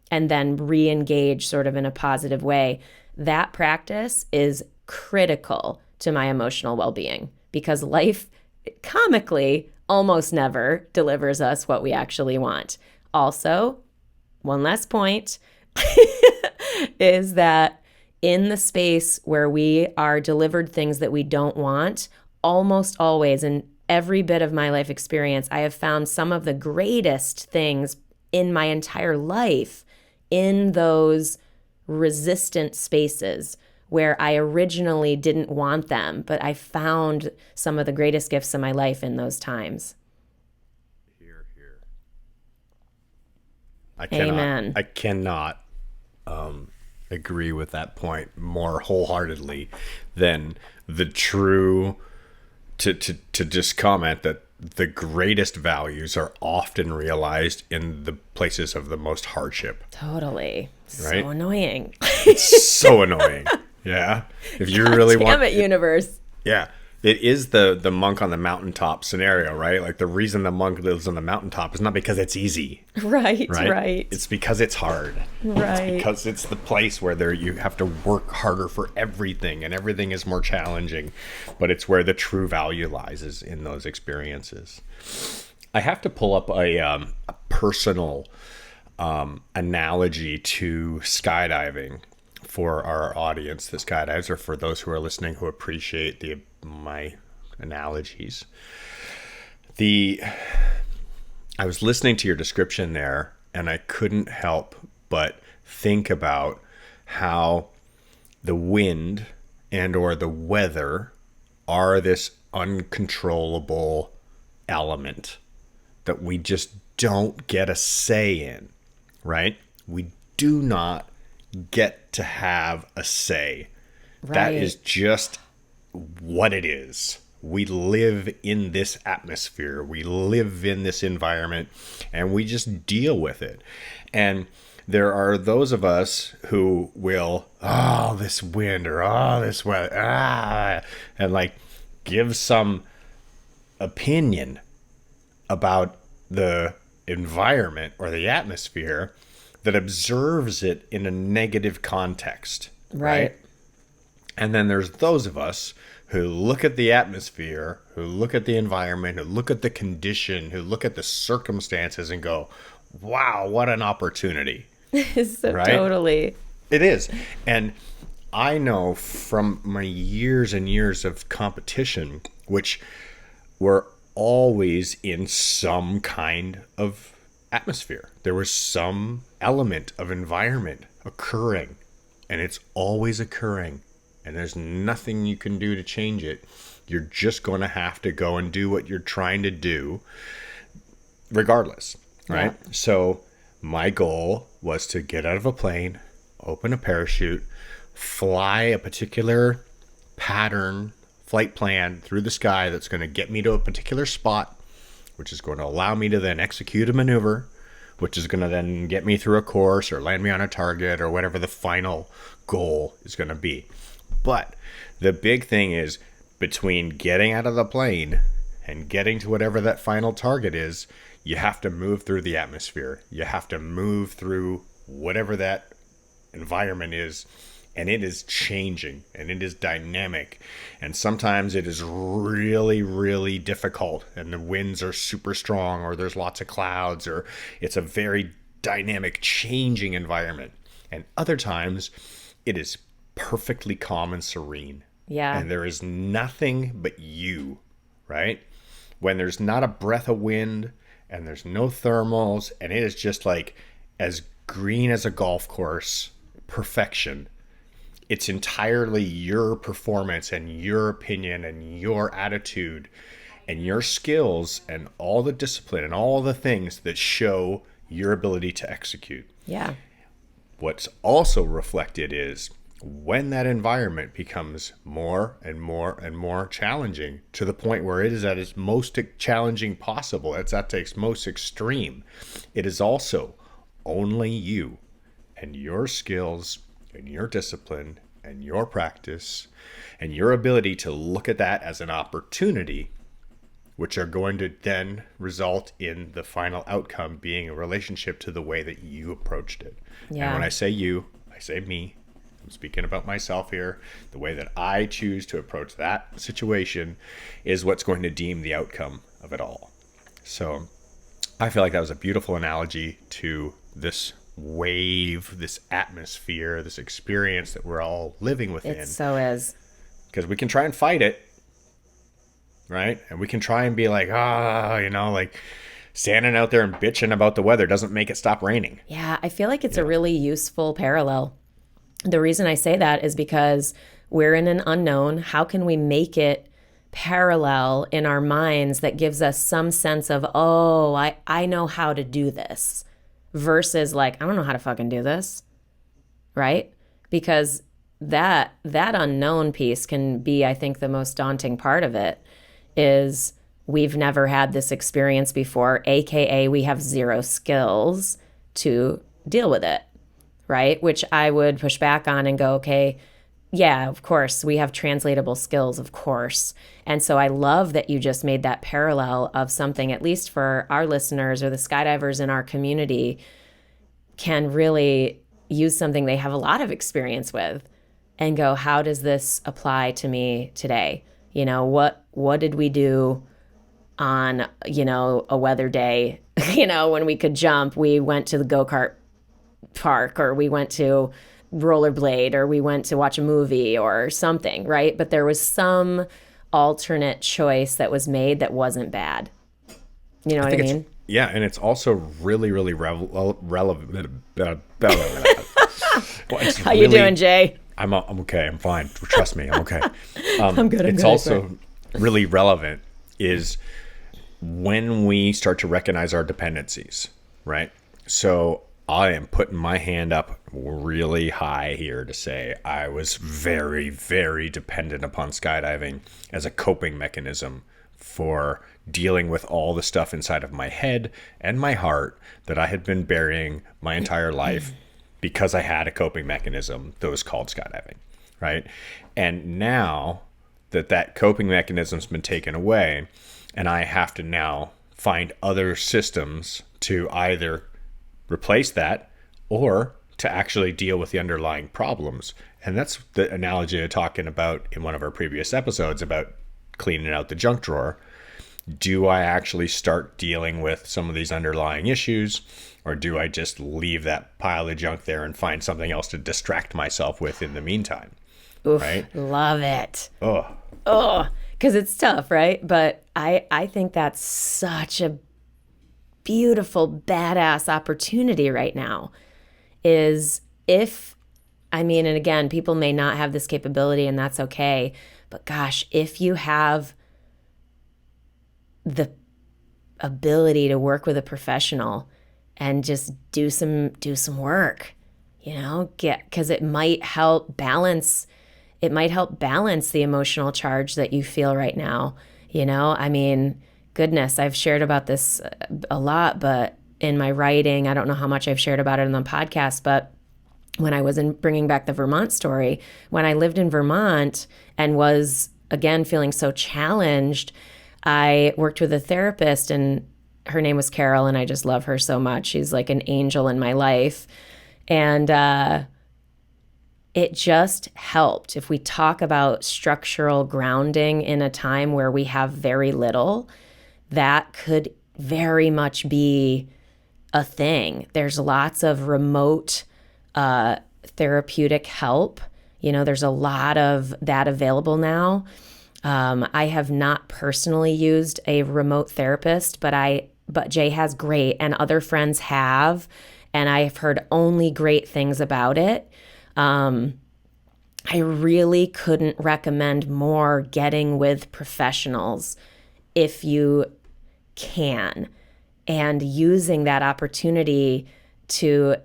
And then re-engage sort of in a positive way. That practice is critical to my emotional well-being, because life comically almost never delivers us what we actually want. Also, one last point is that in the space where we are delivered things that we don't want, almost always, in every bit of my life experience, I have found some of the greatest things in my entire life in those resistant spaces where I originally didn't want them, but I found some of the greatest gifts in my life in those times.
Here.
Amen.
I cannot agree with that point more wholeheartedly than the true, to just comment that the greatest values are often realized in the places of the most hardship.
Totally.
Right?
So annoying.
It's so annoying. Yeah. If you really want,
damn it, universe.
yeah, it is the monk on the mountaintop scenario, right? Like the reason the monk lives on the mountaintop is not because it's easy.
Right.
It's because it's hard.
Right.
It's because it's the place where you have to work harder for everything, and everything is more challenging. But it's where the true value lies, is in those experiences. I have to pull up a personal analogy to skydiving for our audience that skydives, or for those who are listening who appreciate my analogies. I was listening to your description there, and I couldn't help but think about how the wind and or the weather are this uncontrollable element that we just don't get a say in, right? We do not get to have a say.
Right.
That is just what it is. We live in this atmosphere. We live in this environment, and we just deal with it. And there are those of us who will, this wind, or this weather, and like give some opinion about the environment or the atmosphere that observes it in a negative context. Right? And then there's those of us who look at the atmosphere, who look at the environment, who look at the condition, who look at the circumstances and go, wow, what an opportunity.
So right? Totally.
It is. And I know from my years and years of competition, which were always in some kind of atmosphere. There was some element of environment occurring, and it's always occurring, and there's nothing you can do to change it. You're just going to have to go and do what you're trying to do regardless, right?
Yeah.
So my goal was to get out of a plane, open a parachute, fly a particular pattern flight plan through the sky that's going to get me to a particular spot, which is going to allow me to then execute a maneuver, which is going to then get me through a course or land me on a target or whatever the final goal is going to be. But the big thing is, between getting out of the plane and getting to whatever that final target is, you have to move through the atmosphere. You have to move through whatever that environment is, and it is changing and it is dynamic, and sometimes it is really, really difficult, and the winds are super strong, or there's lots of clouds, or it's a very dynamic, changing environment. And other times it is perfectly calm and serene,
Yeah.
and there is nothing but you, right? When there's not a breath of wind and there's no thermals, and it is just like as green as a golf course, perfection. It's entirely your performance and your opinion and your attitude and your skills and all the discipline and all the things that show your ability to execute.
Yeah.
What's also reflected is when that environment becomes more and more and more challenging, to the point where it is at its most challenging possible, it's at its most extreme, it is also only you and your skills and your discipline and your practice and your ability to look at that as an opportunity, which are going to then result in the final outcome being a relationship to the way that you approached it.
Yeah.
And when I say you, I say me. I'm speaking about myself here. The way that I choose to approach that situation is what's going to deem the outcome of it all. So I feel like that was a beautiful analogy to this wave, this atmosphere, this experience that we're all living within.
It so is.
Because we can try and fight it, right? And we can try and be like, like standing out there and bitching about the weather doesn't make it stop raining.
Yeah, I feel like it's a really useful parallel. The reason I say that is because we're in an unknown. How can we make it parallel in our minds that gives us some sense of, oh, I know how to do this, versus like, I don't know how to fucking do this, right? Because that unknown piece can be, I think, the most daunting part of it is we've never had this experience before, aka we have zero skills to deal with it, right? Which I would push back on and go, okay, yeah, of course, we have translatable skills, of course. And so I love that you just made that parallel of something, at least for our listeners or the skydivers in our community, can really use something they have a lot of experience with and go, how does this apply to me today? You know, what did we do on, a weather day, when we could jump? We went to the go-kart park, or we went to rollerblade, or we went to watch a movie or something, right? But there was some alternate choice that was made that wasn't bad. You know what I mean?
Yeah, and it's also really, really relevant.
How you doing, Jay?
I'm okay. I'm fine. Trust me, I'm okay.
I'm good.
It's also really relevant is when we start to recognize our dependencies, right? So I am putting my hand up really high here to say I was very, very dependent upon skydiving as a coping mechanism for dealing with all the stuff inside of my head and my heart that I had been burying my entire life because I had a coping mechanism that was called skydiving, right? And now that coping mechanism's been taken away, and I have to now find other systems to either replace that or to actually deal with the underlying problems. And that's the analogy I'm talking about in one of our previous episodes about cleaning out the junk drawer. Do I actually start dealing with some of these underlying issues, or do I just leave that pile of junk there and find something else to distract myself with in the meantime?
Oof,
right?
Love it.
Oh,
because it's tough, right? But I think that's such a beautiful, badass opportunity right now is if, I mean, and again, people may not have this capability and that's okay. But gosh, if you have the ability to work with a professional and just do some work, because it might help balance the emotional charge that you feel right now. I mean, goodness, I've shared about this a lot, but in my writing, I don't know how much I've shared about it on the podcast, but when I was in bringing back the Vermont story, when I lived in Vermont and was again feeling so challenged, I worked with a therapist, and her name was Carol, and I just love her so much. She's like an angel in my life. And it just helped. If we talk about structural grounding in a time where we have very little, that could very much be a thing. There's lots of remote therapeutic help. There's a lot of that available now. I have not personally used a remote therapist, but Jay has great, and other friends have, and I've heard only great things about it. I really couldn't recommend more getting with professionals if you can, and using that opportunity to,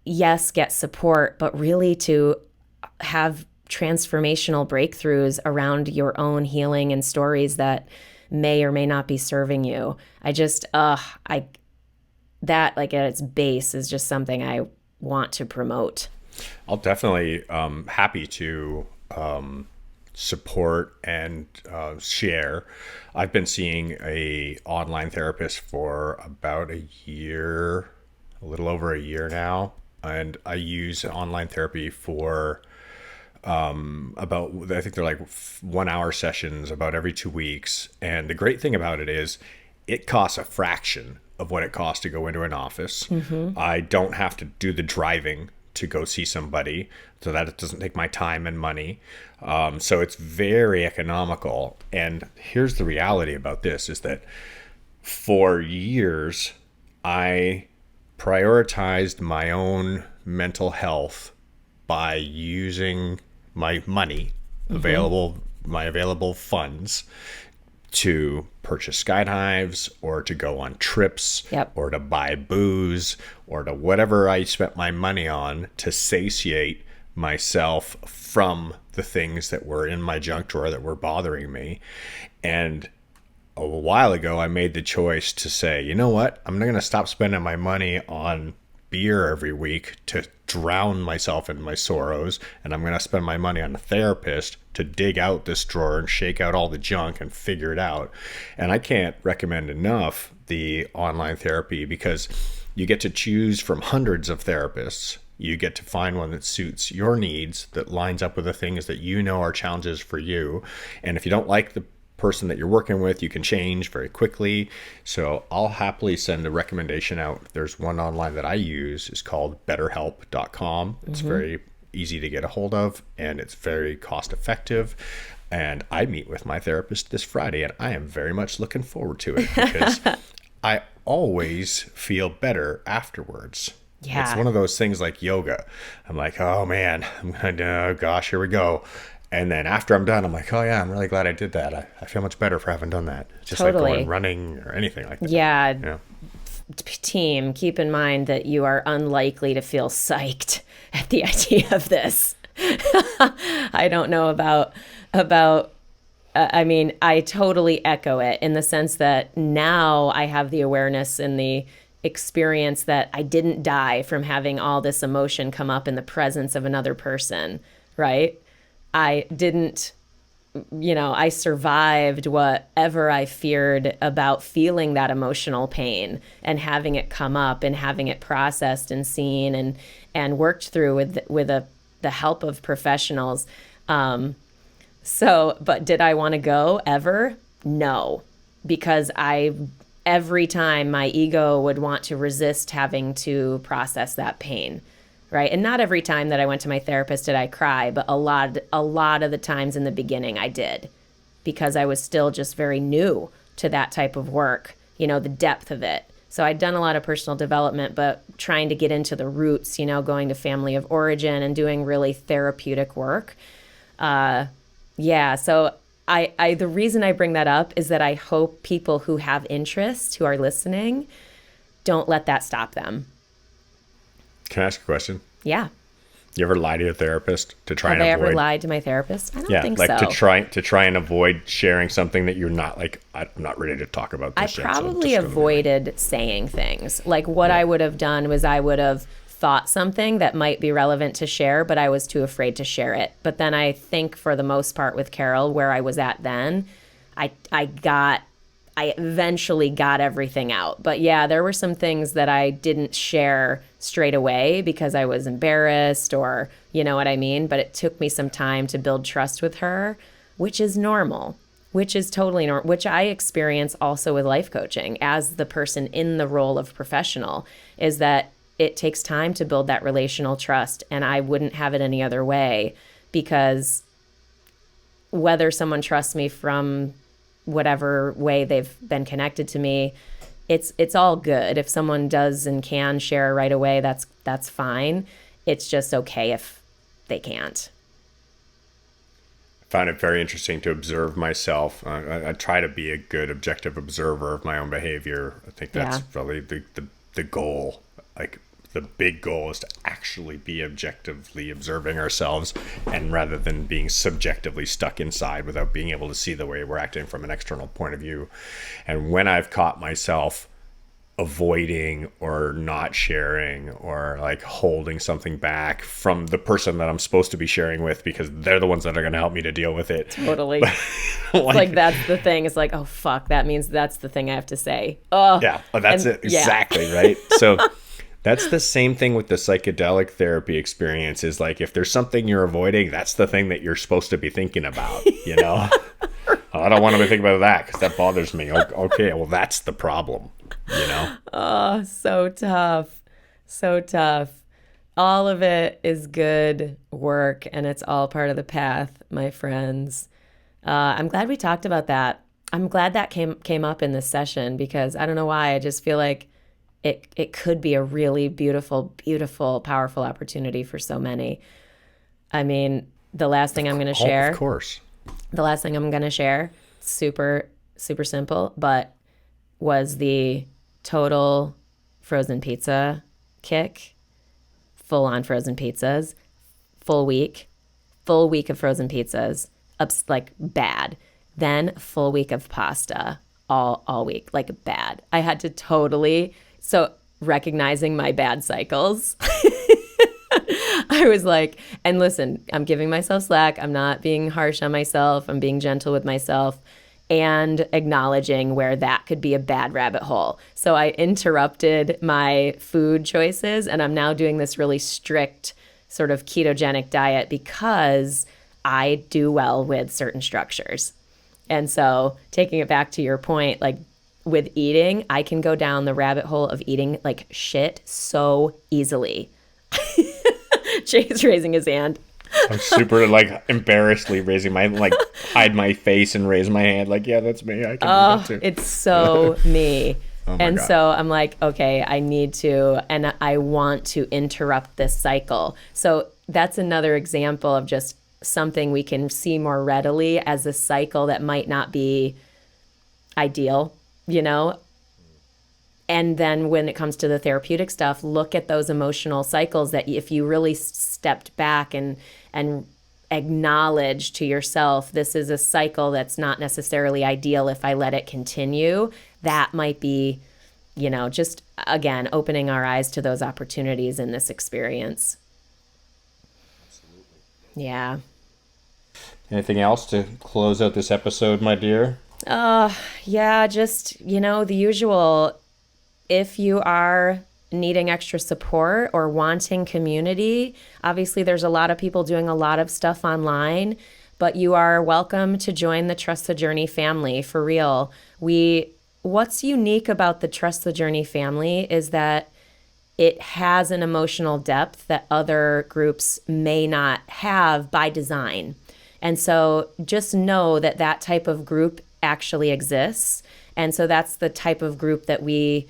yes, get support, but really to have transformational breakthroughs around your own healing and stories that may or may not be serving you. That like at its base is just something I want to promote.
I'll definitely happy to support and share. I've been seeing a online therapist for about a little over a year now, and I use online therapy for I think they're like 1 hour sessions about every 2 weeks. And the great thing about it is it costs a fraction of what it costs to go into an office. Mm-hmm. I don't have to do the driving to go see somebody, so that it doesn't take my time and money. So it's very economical. And here's the reality about this is that for years, I prioritized my own mental health by using my money my available funds to purchase skydivers or to go on trips.
Yep.
Or to buy booze or to whatever I spent my money on to satiate myself from the things that were in my junk drawer that were bothering me. And a while ago, I made the choice to say, you know what? I'm not going to stop spending my money on beer every week to drown myself in my sorrows, and I'm going to spend my money on a therapist to dig out this drawer and shake out all the junk and figure it out. And I can't recommend enough the online therapy because you get to choose from hundreds of therapists. You get to find one that suits your needs, that lines up with the things that you know are challenges for you. And if you don't like the person that you're working with, you can change very quickly. So I'll happily send a recommendation out. There's one online that I use. It's called betterhelp.com. It's very easy to get a hold of, and it's very cost effective. And I meet with my therapist this Friday, and I am very much looking forward to it because I always feel better afterwards.
Yeah.
It's one of those things like yoga. I'm like, oh man, oh gosh, here we go. And then after I'm done, I'm like, oh yeah, I'm really glad I did that. I feel much better for having done that. Just
totally.
like going running or anything like that.
Yeah. Team, keep in mind that you are unlikely to feel psyched at the idea of this. I don't know about. I mean, I totally echo it in the sense that now I have the awareness and the experience that I didn't die from having all this emotion come up in the presence of another person, right? I didn't, I survived whatever I feared about feeling that emotional pain and having it come up and having it processed and seen and worked through with the help of professionals. But did I want to go ever? No, because every time my ego would want to resist having to process that pain. Right. And not every time that I went to my therapist did I cry, but a lot of the times in the beginning I did. because I was still just very new to that type of work, you know, the depth of it. So I'd done a lot of personal development, but trying to get into the roots, you know, going to family of origin and doing really therapeutic work. So the reason I bring that up is that I hope people who have interest, who are listening, don't let that stop them.
Can I ask a question?
Yeah.
You ever lie to your therapist to try
Have
and
I
avoid?
ever lied to my therapist? I don't think
like
so.
to try and avoid sharing something that you're not like, I'm not ready to talk about
I
this yet, so I'm
probably
just gonna be like-
avoided saying things. Like what I would have done was I would have thought something that might be relevant to share, but I was too afraid to share it. But then I think for the most part with Carol, where I was at then, I eventually got everything out. But yeah, there were some things that I didn't share straight away because I was embarrassed, or you know what I mean? But it took me some time to build trust with her, which is normal, which is totally normal, which I experience also with life coaching as the person in the role of professional, is that it takes time to build that relational trust. And I wouldn't have it any other way, because whether someone trusts me from whatever way they've been connected to me, it's all good. If someone does and can share right away, that's fine. It's just okay if they can't.
I find it very interesting to observe myself. I try to be a good objective observer of my own behavior. I think that's really the goal. Like the big goal is to actually be objectively observing ourselves, and rather than being subjectively stuck inside without being able to see the way we're acting from an external point of view. And when I've caught myself avoiding or not sharing or like holding something back from the person that I'm supposed to be sharing with, because they're the ones that are going to help me to deal with it.
Totally. like that's the thing. It's like, oh fuck, that means that's the thing I have to say. Oh
yeah, that's it. Exactly. Right. So that's the same thing with the psychedelic therapy experience, is like, if there's something you're avoiding, that's the thing that you're supposed to be thinking about, you know? I don't want to be thinking about that because that bothers me. Okay, well, that's the problem, you know?
Oh, so tough. So tough. All of it is good work, and it's all part of the path, my friends. I'm glad we talked about that. I'm glad that came up in this session, because I don't know why. I just feel like it could be a really beautiful, beautiful, powerful opportunity for so many. I mean, the last thing I'm going to share.
Of course.
The last thing I'm going to share, super, super simple, but was the total frozen pizza kick. Full on frozen pizzas. Full week of frozen pizzas. Like bad. Then full week of pasta all week, like bad. I had to totally... So recognizing my bad cycles, I was like, and listen, I'm giving myself slack. I'm not being harsh on myself. I'm being gentle with myself, and acknowledging where that could be a bad rabbit hole. So I interrupted my food choices, and I'm now doing this really strict sort of ketogenic diet because I do well with certain structures. And so taking it back to your point, like, with eating, I can go down the rabbit hole of eating like shit so easily. Jay's raising his hand.
I'm super like embarrassedly raising my, like, hide my face and raise my hand. Like, yeah, that's me. I can do that too.
It's so me.
Oh my God.
So I'm like, okay, I need to, and I want to interrupt this cycle. So that's another example of just something we can see more readily as a cycle that might not be ideal, you know? And then when it comes to the therapeutic stuff, look at those emotional cycles that if you really stepped back and acknowledge to yourself, this is a cycle that's not necessarily ideal if I let it continue, that might be, you know, just, again, opening our eyes to those opportunities in this experience. Absolutely. Yeah.
Anything else to close out this episode, my dear?
Yeah, just, you know, the usual. If you are needing extra support or wanting community, obviously there's a lot of people doing a lot of stuff online, but you are welcome to join the Trust the Journey family, for real. What's unique about the Trust the Journey family is that it has an emotional depth that other groups may not have by design. And so just know that that type of group actually exists. And so that's the type of group that we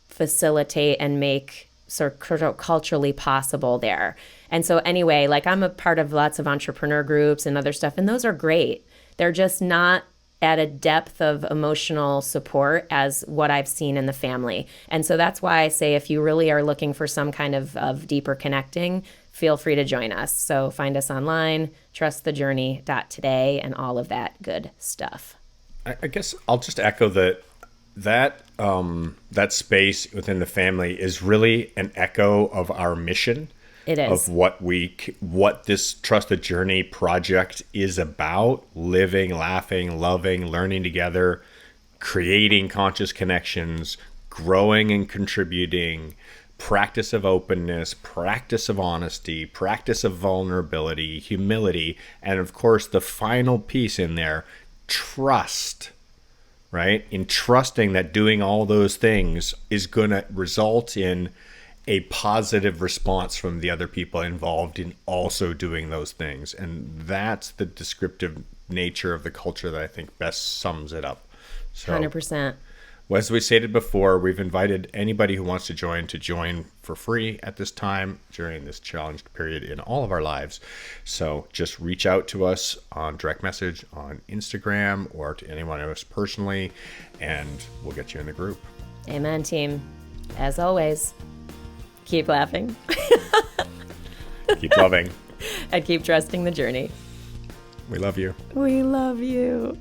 facilitate and make sort of culturally possible there. And so anyway, like I'm a part of lots of entrepreneur groups and other stuff, and those are great. They're just not at a depth of emotional support as what I've seen in the family. And so that's why I say if you really are looking for some kind of deeper connecting, feel free to join us. So find us online, trustthejourney.today, and all of that good stuff.
I guess I'll just echo that space within the family is really an echo of our mission.
It is.
Of what this Trust the Journey project is about: living, laughing, loving, learning together, creating conscious connections, growing and contributing, practice of openness, practice of honesty, practice of vulnerability, humility, and of course the final piece in there, trust. Right? In trusting that doing all those things is going to result in a positive response from the other people involved in also doing those things. And that's the descriptive nature of the culture that I think best sums it up. So,
100%.
Well, as we stated before, we've invited anybody who wants to join for free at this time during this challenged period in all of our lives. So just reach out to us on direct message on Instagram or to anyone of us personally, and we'll get you in the group.
Amen, team. As always, keep laughing.
Keep loving.
And keep trusting the journey.
We love you.
We love you.